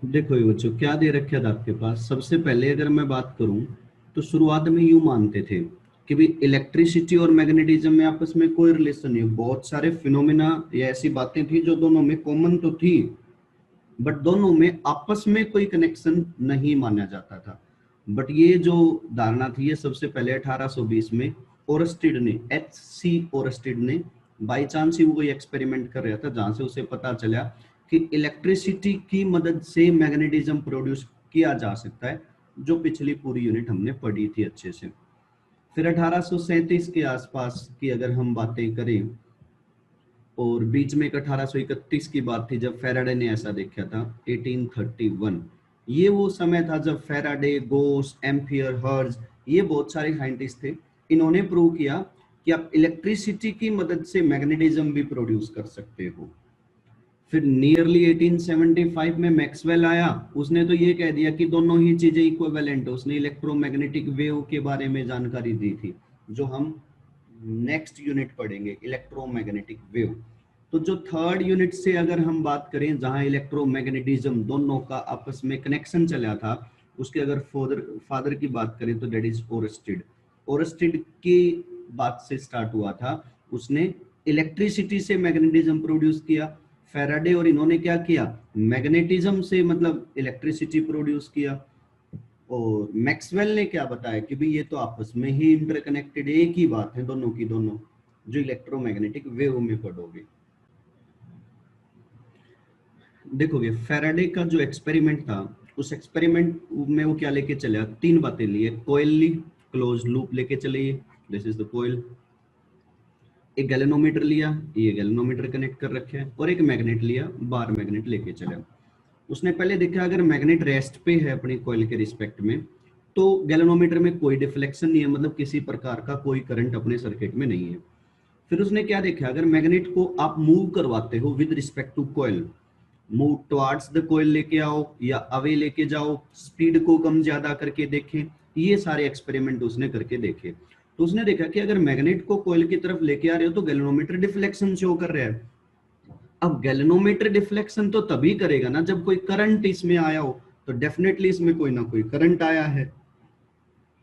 देखो ये बच्चों क्या दे रखा था आपके पास। सबसे पहले अगर मैं बात करूं तो शुरुआत में यूं मानते थे कि भी इलेक्ट्रिसिटी और मैग्नेटिज्म में आपस में कोई रिलेशन नहीं है। बहुत सारे फिनोमेना या ऐसी बातें थी जो दोनों में कॉमन तो थी, बट दोनों में आपस में कोई कनेक्शन नहीं माना जाता था। बट ये जो धारणा थी ये सबसे पहले 1820 में ओरस्टिड ने, H.C. ओरस्टिड ने बाई चांस ही वो कोई एक्सपेरिमेंट कर रहा था जहां से उसे पता चला कि इलेक्ट्रिसिटी की मदद से मैग्नेटिज्म प्रोड्यूस किया जा सकता है, जो पिछली पूरी यूनिट हमने पढ़ी थी अच्छे से। फिर 1837 के आसपास की अगर हम बातें करें, और बीच में एक 1831 की बात थी जब फेराडे ने ऐसा देखा था, 1831। ये वो समय था जब फेराडे, गोस, एम्पियर, हर्ज, ये बहुत सारे साइंटिस्ट थे। इन्होंने प्रूव किया कि आप इलेक्ट्रिसिटी की मदद से मैग्नेटिज्म भी प्रोड्यूस कर सकते हो। फिर नियरली 1875 में मैक्सवेल आया। उसने तो ये कह दिया कि दोनों ही चीजें इक्विवेलेंट है। उसने इलेक्ट्रोमैग्नेटिक वेव के बारे में जानकारी दी थी, जो हम नेक्स्ट यूनिट पढ़ेंगे, इलेक्ट्रोमैग्नेटिक वेव। तो जो थर्ड यूनिट से अगर हम बात करें जहां इलेक्ट्रोमैग्नेटिज्म दोनों का आपस में कनेक्शन चला था, उसके अगर फादर फादर की बात करें तो डेट इज ओरस्टिड। ओरस्टिड की बात से स्टार्ट हुआ था। उसने इलेक्ट्रिसिटी से मैग्नेटिज्म प्रोड्यूस किया। फेराडे और इन्होंने क्या किया, मैग्नेटिज्म से मतलब इलेक्ट्रिसिटी प्रोड्यूस किया। और मैक्सवेल ने क्या बताया कि भाई ये तो आपस में ही इंटरकनेक्टेड, एक ही बात है दोनों की दोनों, जो इलेक्ट्रोमैग्नेटिक वेव में पढ़ोगे। देखोगे फेराडे का जो एक्सपेरिमेंट था, उस एक्सपेरिमेंट में वो क्या लेके चला, तीन बातें लिए। कोयल ली, क्लोज लूप लेके चले, दिस इज द कोयल। एक गैल्वेनोमीटर लिया, ये गैल्वेनोमीटर कनेक्ट कर रखे हैं, और एक मैग्नेट लिया, बार मैग्नेट लेके चला। उसने पहले देखा अगर मैग्नेट रेस्ट पे है अपनी कॉइल के रिस्पेक्ट में, तो गैल्वेनोमीटर में कोई डिफ्लेक्शन नहीं है, मतलब किसी प्रकार का कोई करंट अपने सर्किट में नहीं है। फिर उसने क्या देखा, अगर मैग्नेट को आप मूव करवाते हो with respect to coil, move towards the coil लेके आओ या अवे लेके जाओ, स्पीड को कम ज्यादा करके देखें, ये सारे एक्सपेरिमेंट उसने करके देखे। तो उसने देखा कि अगर मैग्नेट को कॉइल की तरफ लेके आ रहे हो तो गैल्वेनोमीटर डिफ्लेक्शन शो कर रहा है। अब गैल्वेनोमीटर डिफ्लेक्शन तो तभी करेगा ना जब कोई करंट इसमें आया हो, तो डेफिनेटली इसमें कोई ना कोई करंट आया है।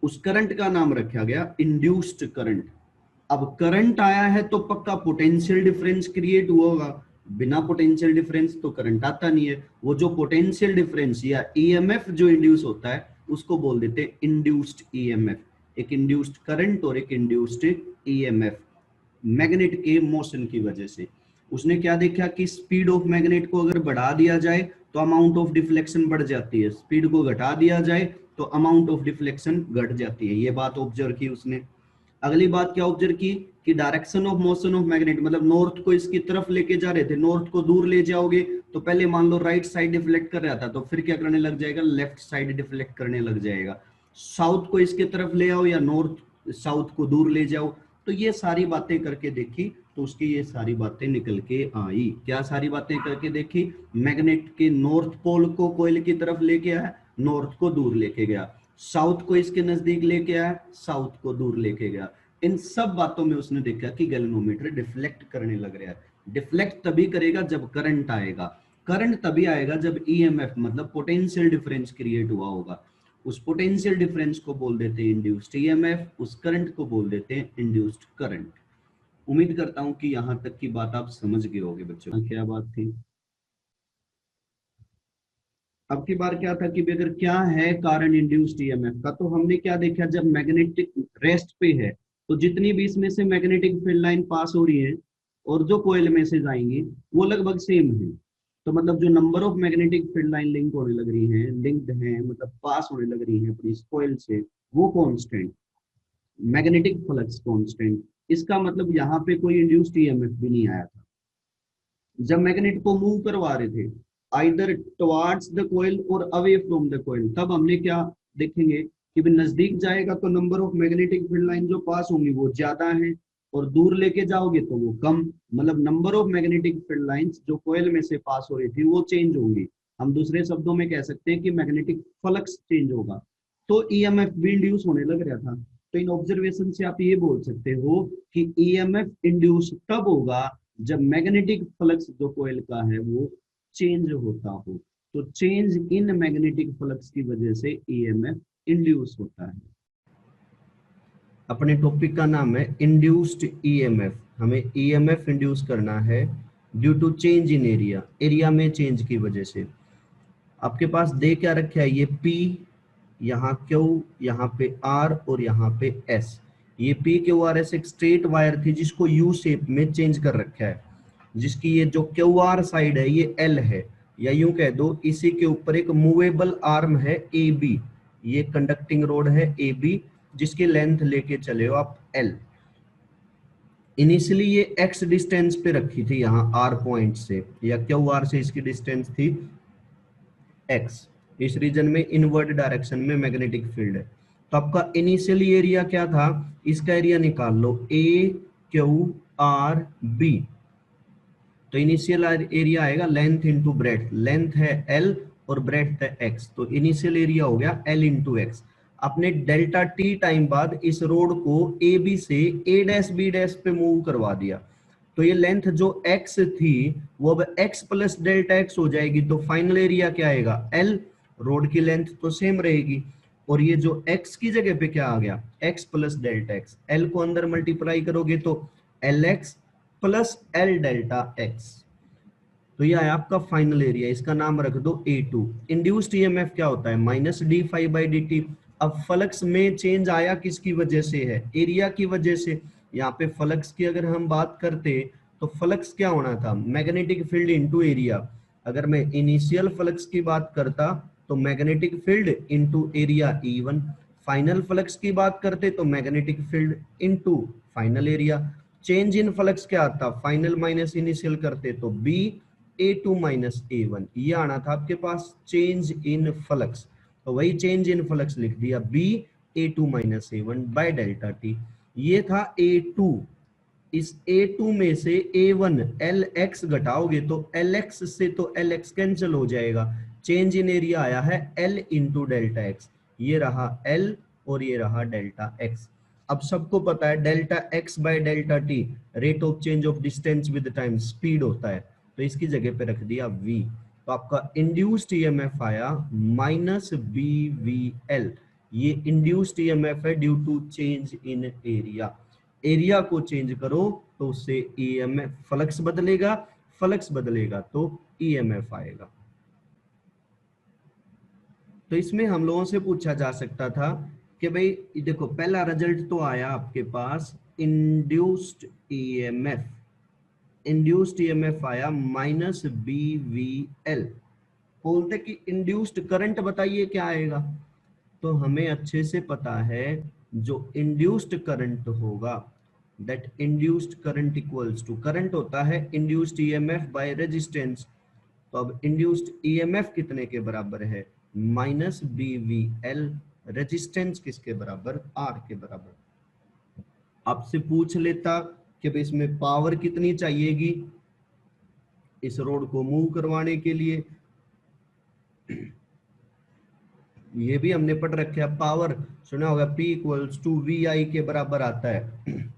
उस करंट का नाम रखा गया इंड्यूस्ड करंट। अब करंट आया है तो पक्का पोटेंशियल डिफरेंस क्रिएट हुआ होगा। बिना पोटेंशियल डिफरेंस तो करंट आता नहीं है। वो जो पोटेंशियल डिफरेंस या ईएमएफ जो इंड्यूस होता है उसको बोल देते हैं इंड्यूस्ड ईएमएफ। एक इंड्यूस्ड करंट और एक इंड्यूस्ड ईएमएफ मैग्नेट के मोशन की वजह से। उसने क्या देखा कि स्पीड ऑफ मैग्नेट को अगर बढ़ा दिया जाए तो अमाउंट ऑफ डिफ्लेक्शन बढ़ जाती है, स्पीड को घटा दिया जाए तो अमाउंट ऑफ डिफ्लेक्शन घट जाती है। ये बात ऑब्जर्व की उसने। अगली बात क्या ऑब्जर्व की कि direction of motion of magnet, मतलब नॉर्थ को इसकी तरफ लेके जा रहे थे, नॉर्थ को दूर ले जाओगे तो पहले मान लो राइट साइड डिफ्लेक्ट कर रहा था, तो फिर क्या करने लग जाएगा, लेफ्ट साइड डिफ्लेक्ट करने लग जाएगा। साउथ को इसके तरफ ले आओ या नॉर्थ साउथ को दूर ले जाओ। तो ये सारी बातें करके देखी, तो उसकी ये सारी बातें निकल के आई। क्या सारी बातें करके देखी, मैग्नेट के नॉर्थ पोल को कोयल की तरफ लेके आया, नॉर्थ को दूर लेके गया, साउथ को इसके नजदीक लेके आया, साउथ को दूर लेके गया। इन सब बातों में उसने देखा कि गैल्वेनोमीटर डिफ्लेक्ट करने लग रहा है। डिफ्लेक्ट तभी करेगा जब करंट आएगा, करंट तभी आएगा जब ईएमएफ मतलब पोटेंशियल डिफरेंस क्रिएट हुआ होगा। उस पोटेंशियल डिफरेंस को बोल देते हैं इंड्यूस्ड ईएमएफ, उस करंट को बोल देते हैं इंड्यूस्ड करंट। उम्मीद करता हूं कि यहां तक की बात आप समझ गए होगे बच्चों। क्या बात थी, अब की बार क्या था कि अगर क्या है कारण इंड्यूस्ड ईएमएफ का, तो हमने क्या देखा, जब मैग्नेटिक रेस्ट पे है तो जितनी भी इसमें से मैग्नेटिक फील्ड लाइन पास हो रही है और जो कोयल में से जाएंगी वो लगभग सेम है। तो मतलब जो number of magnetic field line link होने लग रही है, लिंक्ड है, मतलब पास होने लग रही है अपनी कोयल से, वो कांस्टेंट, मैग्नेटिक फ्लक्स कांस्टेंट। इसका मतलब यहाँ पे कोई इंड्यूस्ड ईएमएफ भी नहीं आया था जब मैग्नेट को मूव करवा रहे थे, आइदर टुवर्ड्स द कोइल और अवे फ्रॉम द कोइल। तब हमने क्या देखेंगे कि भी नजदीक जाएगा तो number of magnetic field line जो पास होंगी वो ज्यादा है, और दूर लेके जाओगे तो वो कम, मतलब number of magnetic field lines जो कोयल में से पास हो रही थी वो चेंज होंगी। हम दूसरे शब्दों में कह सकते हैं कि मैग्नेटिक फ्लक्स चेंज होगा, तो ईएमएफ भी इंड्यूस होने लग रहा था। तो इन ऑब्जर्वेशन से आप ये बोल सकते हो कि ईएमएफ इंड्यूस तब होगा जब मैग्नेटिक फ्लक्स जो कोयल का है वो चेंज होता हो। तो चेंज इन मैग्नेटिक फ्लक्स की वजह से ईएमएफ इंड्यूस होता है। अपने टॉपिक का नाम है इंड्यूस्ड ईएमएफ। हमें ईएमएफ इंड्यूस करना है due to change in area, area में चेंज की वजह से। आपके पास दे क्या रखा है, ये P, यहाँ Q, यहाँ पे R और यहाँ पे S। ये P Q R S एक स्ट्रेट वायर थी जिसको U शेप में चेंज कर रखा है, जिसकी ये जो QR साइड है ये L है, या यूं कह दो इसी के ऊपर एक मूवेबल आर्म है AB। ये कंडक्टिंग रोड है AB, जिसकी लेंथ लेके चले हो आप L। इनिशियली ये X डिस्टेंस पे रखी थी यहाँ R पॉइंट से, या QR से इसकी डिस्टेंस थी X। इस रीजन में इनवर्ट डायरेक्शन में मैग्नेटिक फील्ड है। तो आपका इनिशियल एरिया क्या था, इसका एरिया निकाल लो, AQRB। तो इनिशियल एरिया आएगा लेंथ इंटू ब्रेथ, लेंथ है L और ब्रेथ है X, तो इनिशियल एरिया हो गया L इंटू X। अपने डेल्टा T टाइम बाद इस रोड को AB से A डैश B डैश पे मूव करवा दिया, तो ये लेंथ जो X थी वो अब X प्लस डेल्टा X हो जाएगी। तो फाइनल एरिया क्या आएगा L, रोड की लेंथ तो सेम रहेगी, और ये जो X की जगह पे क्या आ गया X plus delta X। L को अंदर मल्टीप्लाई करोगे तो LX plus L delta X। तो ये आया आपका फाइनल एरिया, इसका नाम रख दो A2। इंड्यूस्ड ईएमएफ क्या होता है, minus D phi by D T. अब फ्लक्स में चेंज आया किसकी वजह से है, एरिया की वजह से। यहाँ पे फ्लक्स की अगर हम बात करते तो फ्लक्स क्या होना था, मैग्नेटिक फील्ड इंटू एरिया। अगर मैं इनिशियल फ्लक्स की बात करता तो magnetic field into area E1, final flux की बात करते तो magnetic field into final area. Change in flux क्या आता, फाइनल माइनस इनिशियल करते तो B A2 माइनस A1, ये आना था आपके पास चेंज इन फ्लक्स। तो वही चेंज इन फ्लक्स लिख दिया B A2 minus A1 by delta T। ये था A2। इस A2 में से A1 LX घटाओगे तो LX से तो LX कैंसिल हो जाएगा, चेंज इन एरिया आया है L इंटू डेल्टा X। ये रहा L और ये रहा डेल्टा X। अब सबको पता है delta X by delta T rate of change of distance with time, speed होता है, तो इसकी जगह पे रख दिया V। तो आपका इंड्यूस्ड ईएमएफ आया माइनस BVL। ये इंड्यूस्ड ईएमएफ है due to change in area. Area को चेंज करो तो उससे ईएमएफ फ्लक्स बदलेगा, फ्लक्स बदलेगा तो ईएमएफ आएगा। तो इसमें हम लोगों से पूछा जा सकता था कि भाई देखो पहला रिजल्ट तो आया आपके पास इंड्यूस्ड ईएमएफ, इंड्यूस्ड ईएमएफ आया माइनस BVL। बोलते कि इंड्यूस्ड करंट बताइए क्या आएगा, तो हमें अच्छे से पता है जो इंड्यूस्ड करंट होगा that induced current equals to, current होता है इंड्यूस्ड ईएमएफ बाय रेजिस्टेंस। तो अब इंड्यूस्ड ईएमएफ कितने के बराबर है, माइनस BVL, रेजिस्टेंस किसके बराबर, R के बराबर। आपसे पूछ लेता कि भाई इसमें पावर कितनी चाहिएगी इस रोड को मूव करवाने के लिए, ये भी हमने पढ़ रखा है। पावर सुना होगा P इक्वल्स टू VI के बराबर आता है,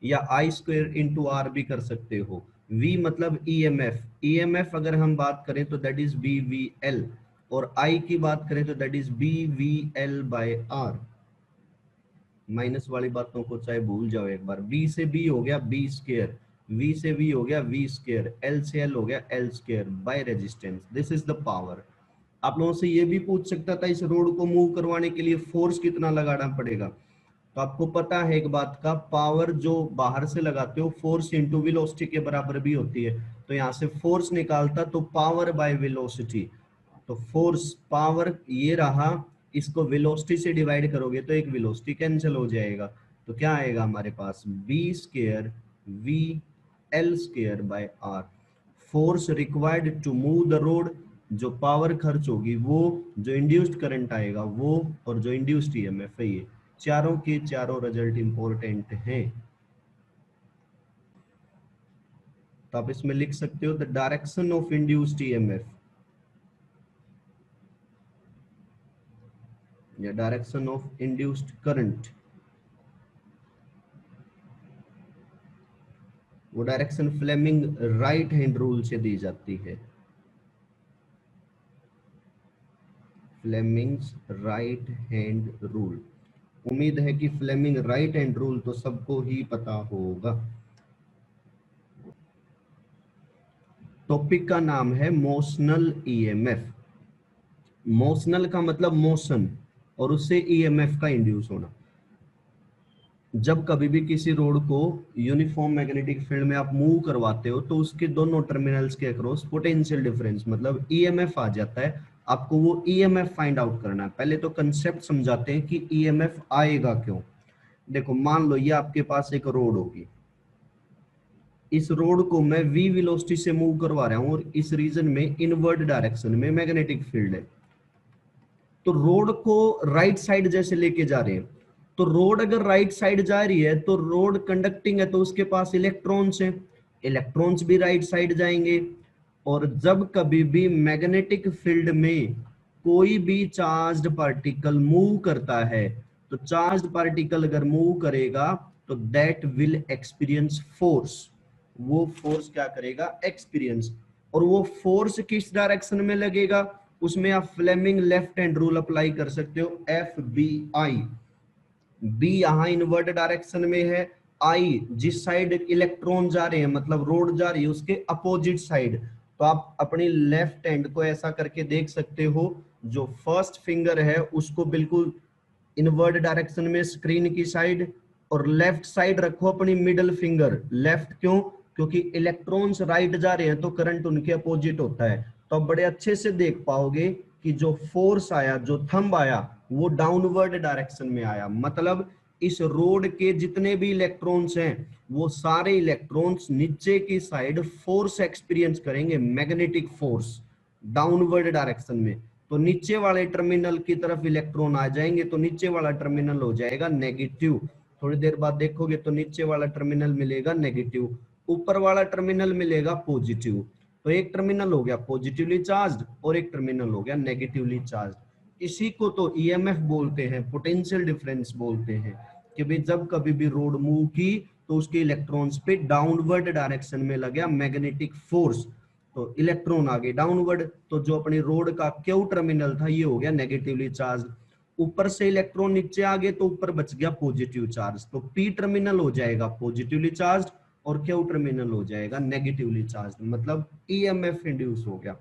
या I स्क्वायर इंटू R भी कर सकते हो। V मतलब EMF, EMF अगर हम बात करें तो दैट इज BVL, और I की बात करें तो that is BVL by R। Minus वाली बातों को चाहे भूल जाओ एक बार, B से B हो गया B स्क्वायर, V से V हो गया V स्क्वायर, L से L हो गया L square by resistance, this is the power. आप लोगों से ये भी पूछ सकता था इस रोड को मूव करवाने के लिए फोर्स कितना लगाना पड़ेगा, तो आपको पता है एक बात का, पावर जो बाहर से लगाते हो फोर्स इंटू वेलोसिटी के बराबर भी होती है। तो यहाँ से फोर्स निकालता तो पावर बाय वेलोसिटी, तो फोर्स पावर ये रहा, इसको वेलोसिटी से डिवाइड करोगे तो एक वेलोसिटी कैंसिल हो जाएगा, तो क्या आएगा हमारे पास B square V L square by R। Force required to move the rod, जो पावर खर्च होगी वो, जो इंड्यूस्ड करंट आएगा वो, और जो इंड्यूस्ड ईएमएफ है, ये चारों के चारों रिजल्ट इंपॉर्टेंट हैं। तो आप इसमें लिख सकते हो the direction of induced EMF या डायरेक्शन ऑफ इंड्यूस्ड करंट, वो direction Fleming right hand rule से दी जाती है। Fleming's right hand rule. उम्मीद है कि फ्लेमिंग राइट हैंड रूल तो सबको ही पता होगा। टॉपिक का नाम है मोशनल ईएमएफ। मोशनल का मतलब मोशन और उससे ईएमएफ का इंड्यूस होना। जब कभी भी किसी रोड को यूनिफॉर्म मैग्नेटिक फील्ड में आप मूव करवाते हो तो उसके दोनों टर्मिनल्स के अक्रॉस पोटेंशियल डिफरेंस मतलब ईएमएफ आ जाता है। आपको वो ईएमएफ फाइंड आउट करना है। पहले तो कंसेप्ट समझाते हैं कि ईएमएफ आएगा क्यों। देखो मान लो ये आपके पास एक रोड होगी, इस रोड को मैं v वेलोसिटी से मूव करवा रहा हूं और इस रीजन में इनवर्ड डायरेक्शन में मैग्नेटिक फील्ड है। तो रोड को राइट साइड जैसे लेके जा रहे हैं, तो रोड अगर राइट साइड जा रही है तो रोड कंडक्टिंग है तो उसके पास इलेक्ट्रॉन्स हैं, इलेक्ट्रॉन्स भी राइट साइड जाएंगे। और जब कभी भी मैग्नेटिक फील्ड में कोई भी चार्ज्ड पार्टिकल मूव करता है तो चार्ज्ड पार्टिकल अगर मूव करेगा तो दैट विल एक्सपीरियंस फोर्स। वो फोर्स क्या करेगा, एक्सपीरियंस। और वो फोर्स किस डायरेक्शन में लगेगा, उसमें आप Fleming left hand rule apply कर सकते हो, एफ बी आई। बी यहां इनवर्ट डायरेक्शन में है, आई जिस साइड इलेक्ट्रॉन जा रहे हैं मतलब रोड जा रही है उसके अपोजिट साइड। तो आप अपनी लेफ्ट हैंड को ऐसा करके देख सकते हो, जो फर्स्ट फिंगर है उसको बिल्कुल इनवर्ट डायरेक्शन में स्क्रीन की साइड, और लेफ्ट साइड रखो अपनी मिडल फिंगर। लेफ्ट क्यों, क्योंकि इलेक्ट्रॉन्स राइट जा रहे हैं तो करंट उनके अपोजिट होता है। तो आप बड़े अच्छे से देख पाओगे कि जो फोर्स आया, जो थंब आया, वो डाउनवर्ड डायरेक्शन में आया। मतलब इस रोड के जितने भी इलेक्ट्रॉन्स हैं वो सारे इलेक्ट्रॉन्स नीचे की साइड फोर्स एक्सपीरियंस करेंगे, मैग्नेटिक फोर्स डाउनवर्ड डायरेक्शन में। तो नीचे वाले टर्मिनल की तरफ इलेक्ट्रॉन आ जाएंगे तो नीचे वाला टर्मिनल हो जाएगा नेगेटिव। थोड़ी देर बाद देखोगे तो नीचे वाला टर्मिनल मिलेगा नेगेटिव, ऊपर वाला टर्मिनल मिलेगा पॉजिटिव। तो एक टर्मिनल हो गया पॉजिटिवली चार्ज्ड और एक टर्मिनल हो गया नेगेटिवली चार्ज्ड। इसी को तो ईएमएफ बोलते हैं, पोटेंशियल डिफरेंस बोलते हैं। कि भाई जब कभी भी रोड मूव की तो उसके इलेक्ट्रॉन्स पे डाउनवर्ड डायरेक्शन में लग गया मैग्नेटिक फोर्स, तो इलेक्ट्रॉन आगे डाउनवर्ड। तो जो अपनी रोड का क्यू टर्मिनल था ये हो गया नेगेटिवली चार्ज। ऊपर से इलेक्ट्रॉन नीचे आ गए तो ऊपर बच गया पॉजिटिव चार्ज, तो पी टर्मिनल हो जाएगा पॉजिटिवली चार्ज और क्यू टर्मिनल हो जाएगा नेगेटिवली चार्ज, मतलब ईएमएफ इंड्यूस हो गया।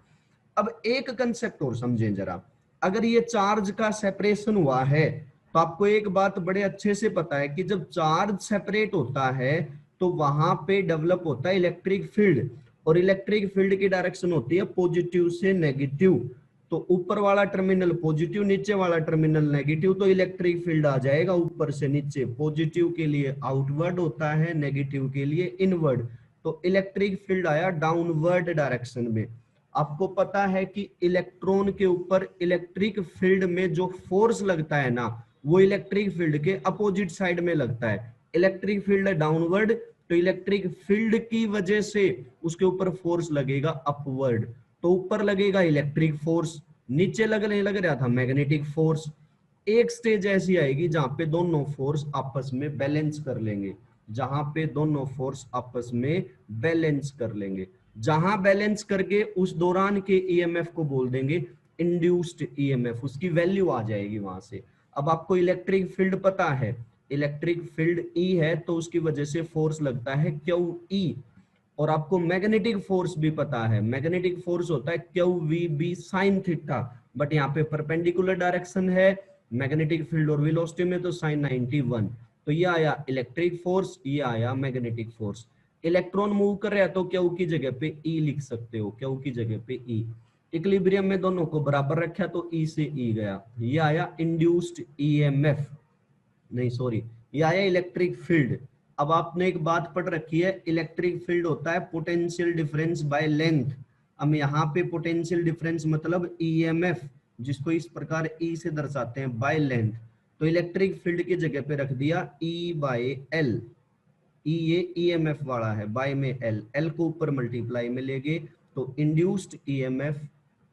अब एक कंसेप्ट और समझें जरा, अगर ये चार्ज का सेपरेशन हुआ है तो आपको एक बात बड़े अच्छे से पता है कि जब चार्ज सेपरेट होता है तो वहां पे डेवलप होता है इलेक्ट्रिक फील्ड, और इलेक्ट्रिक फील्ड की डायरेक्शन होती है पॉजिटिव से नेगेटिव। तो ऊपर वाला टर्मिनल पॉजिटिव, नीचे वाला टर्मिनल नेगेटिव, तो इलेक्ट्रिक फील्ड आ जाएगा ऊपर से नीचे। पॉजिटिव के लिए आउटवर्ड होता है, नेगेटिव के लिए इनवर्ड। तो इलेक्ट्रिक फील्ड आया डाउनवर्ड डायरेक्शन में। आपको पता है कि इलेक्ट्रॉन के ऊपर इलेक्ट्रिक फील्ड में जो फोर्स लगता है ना, वो इलेक्ट्रिक फील्ड के अपोजिट साइड में लगता है। इलेक्ट्रिक फील्ड डाउनवर्ड तो इलेक्ट्रिक फील्ड की वजह से उसके ऊपर फोर्स लगेगा अपवर्ड। तो ऊपर लगेगा इलेक्ट्रिक फोर्स, नीचे लगने लग रहा था मैग्नेटिक फोर्स। एक स्टेज ऐसी आएगी जहां पे दोनों फोर्स आपस में बैलेंस कर लेंगे, जहां पे दोनों फोर्स आपस में बैलेंस कर लेंगे। जहां बैलेंस करके उस दौरान के ईएमएफ को बोल देंगे इंड्यूस्ड ईएमएफ, उसकी वैल्यू आ जाएगी वहां से। अब आपको इलेक्ट्रिक फील्ड पता है, इलेक्ट्रिक फील्ड ई है तो उसकी वजह से फोर्स लगता है क्यू ई। और आपको मैग्नेटिक फोर्स भी पता है, मैग्नेटिक फोर्स होता है Q V B sine theta, but यहाँ पे परपेंडिकुलर डायरेक्शन है मैग्नेटिक फील्ड और वेलोसिटी में, तो साइन 91। तो ये आया इलेक्ट्रिक फोर्स, ये आया मैग्नेटिक फोर्स। इलेक्ट्रॉन मूव कर रहा है तो क्यू की जगह पे ई लिख सकते हो, क्यू की जगह पे ई। इक्विलिब्रियम में दोनों को बराबर रखा तो ई से ई गया, ये आया इंड्यूस्ड ईएमएफ, नहीं सॉरी, ये आया इलेक्ट्रिक फील्ड। अब आपने एक बात पढ़ रखी है, इलेक्ट्रिक फील्ड होता है पोटेंशियल डिफरेंस बाय लेंथ। हम यहाँ पे पोटेंशियल डिफरेंस मतलब ईएमएफ, जिसको इस प्रकार ई से दर्शाते हैं बाय लेंथ। तो इलेक्ट्रिक फील्ड की जगह पे रख दिया ई बाय एल। ई ये ईएमएफ वाला है, बाय में एल, एल को ऊपर मल्टीप्लाई में लेंगे तो इंड्यूस्ड ईएमएफ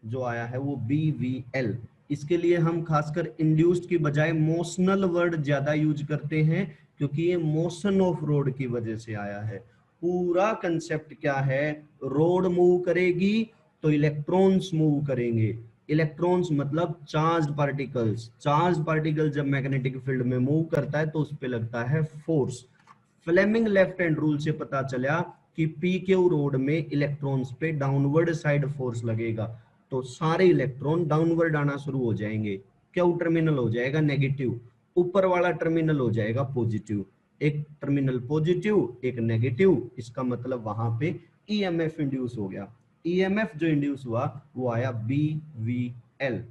जो आया है वो बी वी एल। इसके लिए हम खासकर इंड्यूस्ड की बजाय मोशनल वर्ड ज्यादा यूज करते हैं, क्योंकि ये मोशन ऑफ रोड की वजह से आया है। पूरा कंसेप्ट क्या है, रोड मूव करेगी तो इलेक्ट्रॉन्स मूव करेंगे, इलेक्ट्रॉन्स मतलब चार्ज्ड पार्टिकल्स। चार्ज पार्टिकल जब मैग्नेटिक फील्ड में मूव करता है तो उस पे लगता है force. Fleming left hand rule से पता चला कि पी क्यू रोड में इलेक्ट्रॉन्स पे डाउनवर्ड साइड फोर्स लगेगा, तो सारे इलेक्ट्रॉन डाउनवर्ड आना शुरू हो जाएंगे। क्यू टर्मिनल हो जाएगा नेगेटिव, ऊपर वाला टर्मिनल हो जाएगा पॉजिटिव। एक टर्मिनल पॉजिटिव एक नेगेटिव, इसका मतलब वहां पे ईएमएफ इंड्यूस हो गया। ईएमएफ जो इंड्यूस हुआ वो आया बी वी एल।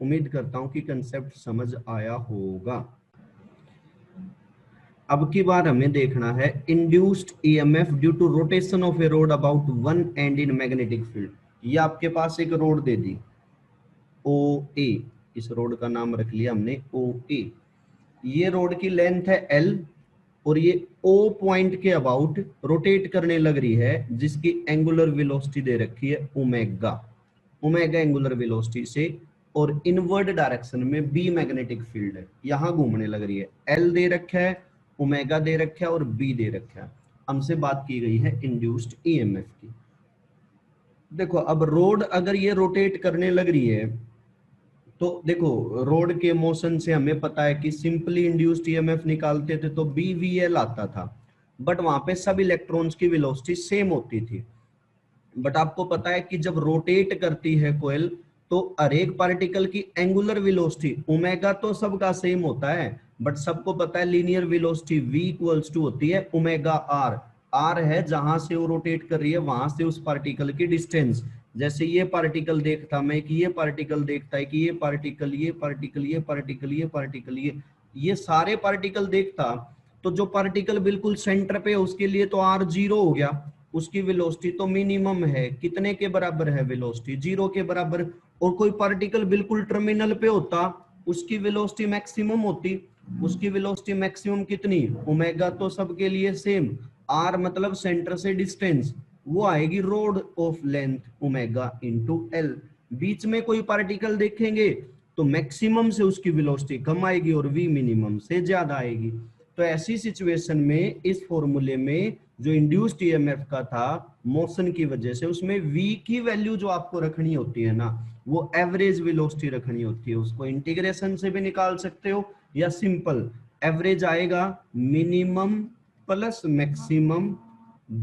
उम्मीद करता हूं कि कंसेप्ट समझ आया होगा। अब की बार हमें देखना है induced EMF due to rotation of a rod about one end in magnetic field. ये आपके पास एक रोड दे दी ओ ए, इस रोड का नाम रख लिया हमने ओ ए। ये रोड की लेंथ है एल और ये ओ पॉइंट के अबाउट रोटेट करने लग रही है, जिसकी एंगुलर वेलोसिटी दे रखी है ओमेगा। ओमेगा एंगुलर वेलोसिटी से और इनवर्ड डायरेक्शन में बी मैग्नेटिक फील्ड है, यहां घूमने लग रही है। एल दे रखा है, ओमेगा दे रखा है और बी दे रखा है। हमसे बात की गई है इंड्यूस्ड ईएमएफ की। देखो अब रोड अगर ये रोटेट करने लग रही है तो देखो रोड के मोशन से हमें पता है कि सिंपली इंड्यूस्ड ईएमएफ निकालते थे तो बीवीएल आता था, बट वहां पे सब इलेक्ट्रॉन्स की वेलोसिटी सेम होती थी। बट आपको पता है कि जब रोटेट करती है कोयल तो हर एक पार्टिकल की एंगुलर वेलोसिटी ओमेगा तो सबका सेम होता है, बट सबको पता है linear velocity v equals to होती है ओमेगा आर। आर है जहां से वो रोटेट कर रही है वहां से उस पार्टिकल की डिस्टेंस। जैसे ये पार्टिकल देखता मैं कि ये पार्टिकल देखता है कि ये पार्टिकल ये पार्टिकल ये पार्टिकल ये पार्टिकल ये सारे पार्टिकल देखता, तो जो पार्टिकल बिल्कुल सेंटर पे है उसके लिए तो आर जीरो हो गया, उसकी वेलोसिटी तो मिनिमम है। कितने के बराबर है वेलोसिटी? जीरो के बराबर। और कोई पार्टिकल बिल्कुल टर्मिनल पे होता उसकी वेलोसिटी मैक्सिमम होती। उसकी वेलोसिटी मैक्सिमम कितनी? ओमेगा तो सबके लिए सेम, आर मतलब सेंटर से डिस्टेंस, वो आएगी rod of length omega into L. बीच में कोई पार्टिकल देखेंगे तो मैक्सिमम से उसकी वेलोसिटी कम आएगी और वी मिनिमम से ज्यादा आएगी। तो ऐसी सिचुएशन में इस फॉर्मूले में जो इंड्यूस्ड ईएमएफ का था मोशन की वजह से, उसमें v की वैल्यू जो आपको रखनी होती है ना, वो एवरेज वेलोसिटी रखनी होती है। उसको इंटीग्रेशन से भी निकाल सकते हो या सिंपल एवरेज आएगा मिनिमम प्लस मैक्सिमम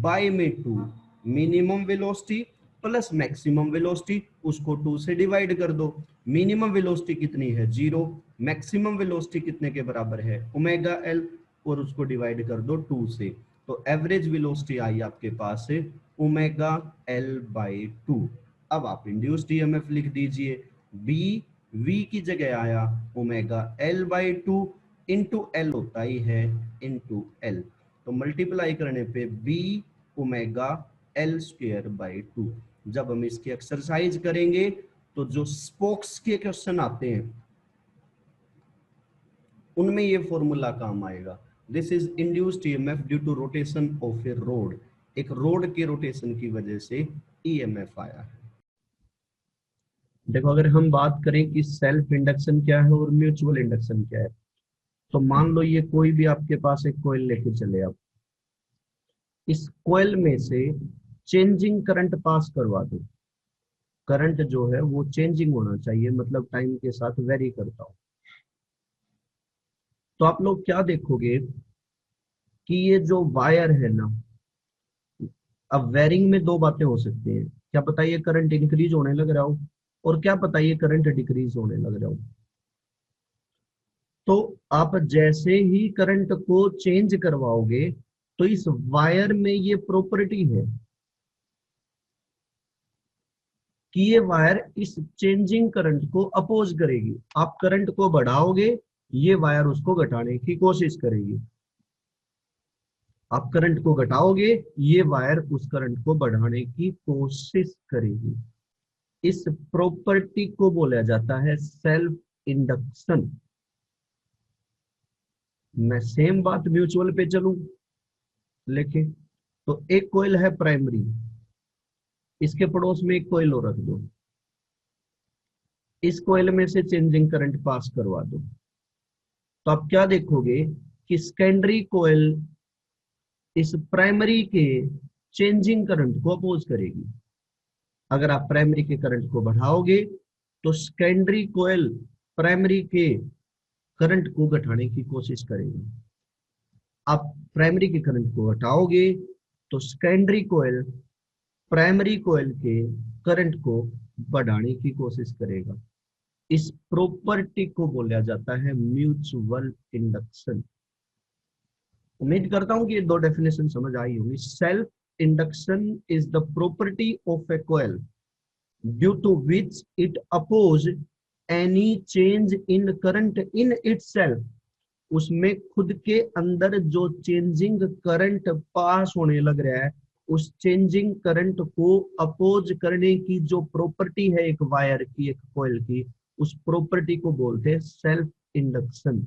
बाय में 2। Minimum velocity plus maximum velocity, उसको 2 से डिवाइड कर दो। मिनिमम वेलोसिटी कितनी है? 0। मैक्सिमम वेलोसिटी कितने के बराबर है? ओमेगा एल, और उसको डिवाइड कर दो 2 से। तो एवरेज वेलोसिटी आई आपके पास से ओमेगा एल बाई 2। अब आप इंड्यूस्ड ईएमएफ लिख दीजिए, बी वी की जगह आया omega L by 2 into L होता ही है इंटू एल, तो मल्टीप्लाई करने पे B omega L square by 2। जब हम इसकी एक्सरसाइज करेंगे तो जो स्पोक्स के क्वेश्चन आते हैं उनमें ये फॉर्मूला काम आएगा। This is induced EMF due to rotation of a rod. एक रोड के रोटेशन की वजह से ईएमएफ आया है। देखो अगर हम बात करें कि सेल्फ इंडक्शन क्या है और म्यूचुअल इंडक्शन क्या है, तो मान लो ये कोई भी आपके पास एक कॉइल लेके चले, आप इस कॉइल में से चेंजिंग करंट पास करवा दो। करंट जो है वो चेंजिंग होना चाहिए, मतलब टाइम के साथ वेरी करता हो। तो आप लोग क्या देखोगे कि ये जो वायर है ना, अब वेरिंग में दो बातें हो सकती हैं। क्या पता ये करंट इंक्रीज होने लग रहा हो और क्या पता ये करंट डिक्रीज होने लग रहा हो। तो आप जैसे ही करंट को चेंज करवाओगे तो इस वायर में ये प्रॉपर्टी है कि ये वायर इस चेंजिंग करंट को अपोज करेगी। आप करंट को बढ़ाओगे, ये वायर उसको घटाने की कोशिश करेगी। आप करंट को घटाओगे, ये वायर उस करंट को बढ़ाने की कोशिश करेगी। इस प्रॉपर्टी को बोला जाता है सेल्फ इंडक्शन। मैं सेम बात म्यूचुअल पे चलूं, लेके तो एक कॉइल है प्राइमरी, इसके पड़ोस में एक कॉइल और रख दो, इस कॉइल में से चेंजिंग करंट पास करवा दो, तो आप क्या देखोगे कि सेकेंडरी कॉइल इस प्राइमरी के चेंजिंग करंट को अपोज करेगी। अगर आप प्राइमरी के करंट को बढ़ाओगे तो सेकेंडरी कोयल प्राइमरी के करंट को घटाने की कोशिश करेगा। आप प्राइमरी के करंट को घटाओगे तो सेकेंडरी कोयल प्राइमरी कोयल के करंट को बढ़ाने की कोशिश करेगा। इस प्रॉपर्टी को बोला जाता है म्यूचुअल इंडक्शन। उम्मीद करता हूं कि ये दो डेफिनेशन समझ आई होंगी। Self induction is the property of a coil due to which it oppose any change in current in itself. उसमें खुद के अंदर जो चेंजिंग करंट पास होने लग रहा है, उस चेंजिंग करंट को अपोज करने की जो प्रॉपर्टी है एक वायर की, एक कॉइल की, उस प्रॉपर्टी को बोलते हैं सेल्फ इंडक्शन।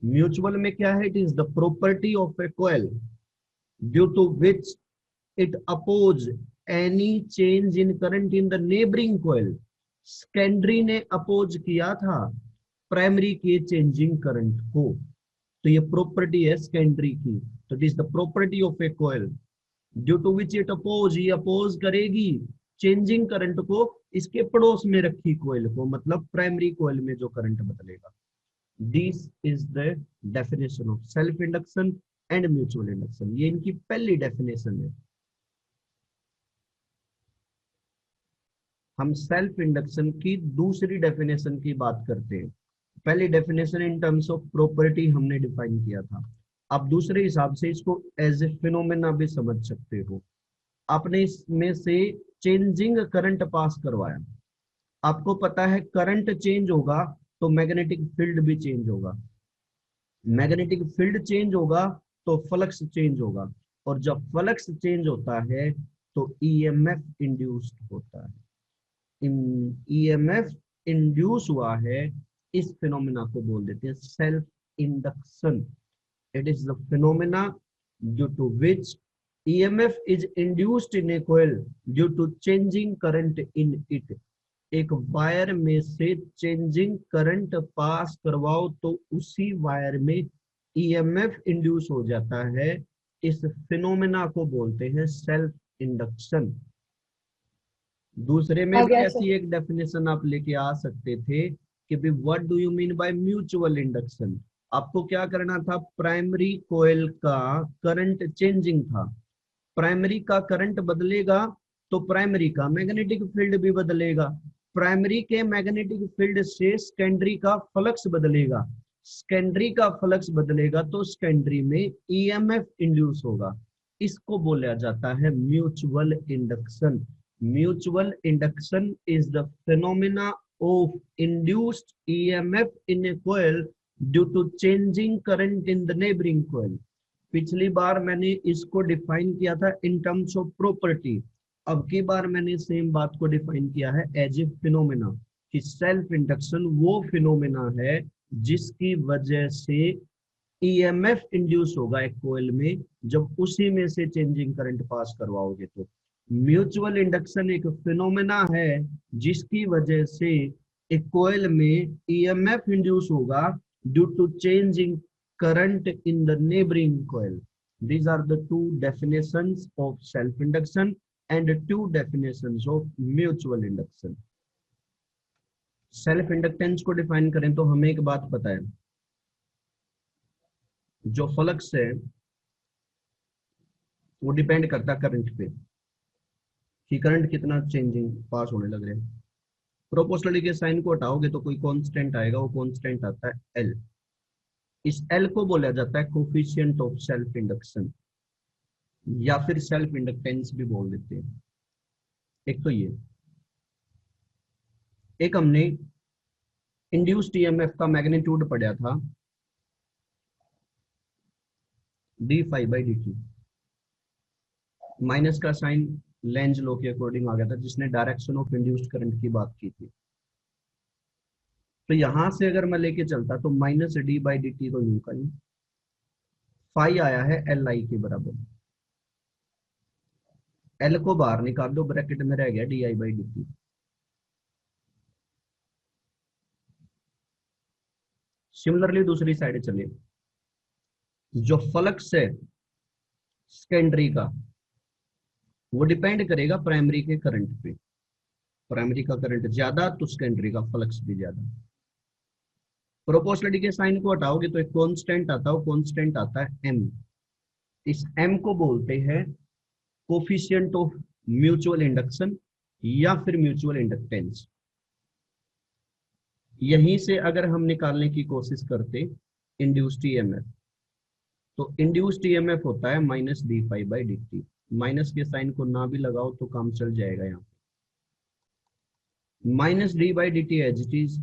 म्यूचुअल में क्या है? It is the property of a coil due to which it oppose any change in current in the neighbouring coil. Secondary ने अपोज किया था प्राइमरी के चेंजिंग करंट को, तो ये प्रॉपर्टी है सेकेंडरी की। तो it is the property of a coil due to which it oppose, ये अपोज करेगी चेंजिंग करंट को इसके पड़ोस में रखी कॉइल को, मतलब प्राइमरी कॉइल में जो करंट बदलेगा। This is the definition of self induction and mutual induction. ये इनकी पहली डेफिनेशन है। हम सेल्फ इंडक्शन की दूसरी डेफिनेशन की बात करते हैं। पहली definition in terms of property हमने डिफाइन किया था। आप दूसरे हिसाब से इसको एज ए फिनोमेना भी समझ सकते हो। आपने इसमें से चेंजिंग करंट पास करवाया, आपको पता है करंट चेंज होगा तो मैग्नेटिक फील्ड भी चेंज होगा, मैग्नेटिक फील्ड चेंज होगा तो फ्लक्स चेंज होगा, और जब फ्लक्स चेंज होता है तो ईएमएफ इंड्यूस्ड होता है। ईएमएफ इंड्यूस हुआ है, इस फिनोमेना को बोल देते हैं self induction. It is the phenomena due to which EMF is induced in a coil due to changing current in it. एक वायर में से चेंजिंग करंट पास करवाओ तो उसी वायर में ईएमएफ इंड्यूस हो जाता है। इस फिनोमेना को बोलते हैं सेल्फ इंडक्शन। दूसरे में आ भी गया सर। ऐसी एक डेफिनेशन आप लेके आ सकते थे कि भी what do you mean by mutual induction. आपको क्या करना था? प्राइमरी कोयल का करंट चेंजिंग था, प्राइमरी का करंट बदलेगा तो प्राइमरी का मैग्नेटिक फील्ड भी बदलेगा, प्राइमरी के मैग्नेटिक फील्ड से सेकेंडरी का फ्लक्स बदलेगा, सेकेंडरी का फ्लक्स बदलेगा तो सेकेंडरी में ईएमएफ इंड्यूस होगा। इसको बोला जाता है mutual induction. Mutual induction is the phenomena of induced EMF in a coil due to changing current in the neighbouring coil. पिछली बार मैंने इसको डिफाइन किया था इन टर्म्स ऑफ प्रॉपर्टी, अब की बार मैंने सेम बात को डिफाइन किया है एज ए फिनोमेना, कि सेल्फ इंडक्शन वो फिनोमेना है जिसकी वजह से ईएमएफ इंड्यूस होगा एक कोयल में, जब उसी में से चेंजिंग करंट पास करवाओगे। तो म्यूचुअल इंडक्शन एक फिनोमेना है जिसकी वजह से एक कोयल में ईएमएफ इंड्यूस होगा due to changing current in the neighboring coil. These are the two definitions of self-induction and two definitions of mutual induction. Self inductance को डिफाइन करें तो हमें एक बात पता है, जो फ्लक्स है वो डिपेंड करता है करंट पे, कि करंट कितना चेंजिंग पास होने लग रहा है। प्रोपोर्शनलिटी के साइन को हटाओगे तो कोई कांस्टेंट आएगा, वो कांस्टेंट आता है एल। इस एल को बोला जाता है कोफिशिएंट ऑफ सेल्फ इंडक्शन, या फिर सेल्फ इंडक्टेंस भी बोल देते हैं। एक तो ये, एक हमने इंड्यूस्ड ईएमएफ का मैग्नीट्यूड पढ़ा था D phi by D T, minus का साइन लेंज लॉ के अकॉर्डिंग आ गया था, जिसने डायरेक्शन ऑफ इंड्यूस्ड करंट की बात की थी। तो यहां से अगर मैं लेके चलता तो minus D by D T, तो यूं का यूं फाई आया है एल आई के बराबर। एल को बाहर निकाल दो, ब्रैकेट में रह गया D I by D T. Similarly दूसरी साइड चले, जो फ्लक्स है सेकेंडरी का वो डिपेंड करेगा प्राइमरी के करंट पे। प्राइमरी का करंट ज्यादा तो सेकेंडरी का फ्लक्स भी ज्यादा। प्रोपोर्शनलिटी के साइन को हटाओगे तो एक कांस्टेंट आता है, कांस्टेंट आता है एम। इस एम को बोलते हैं कोफिशिएंट ऑफ म्यूचुअल इंडक्शन या फिर म्यूचुअल इंडक्टेंस। यहीं से अगर हम निकालने की कोशिश करते इंड्यूस्ड ईएमएफ, तो इंड्यूस्ड ईएमएफ होता है minus D phi by D T. Minus के साइन को ना भी लगाओ तो काम चल जाएगा। यहाँ minus D by D T as it is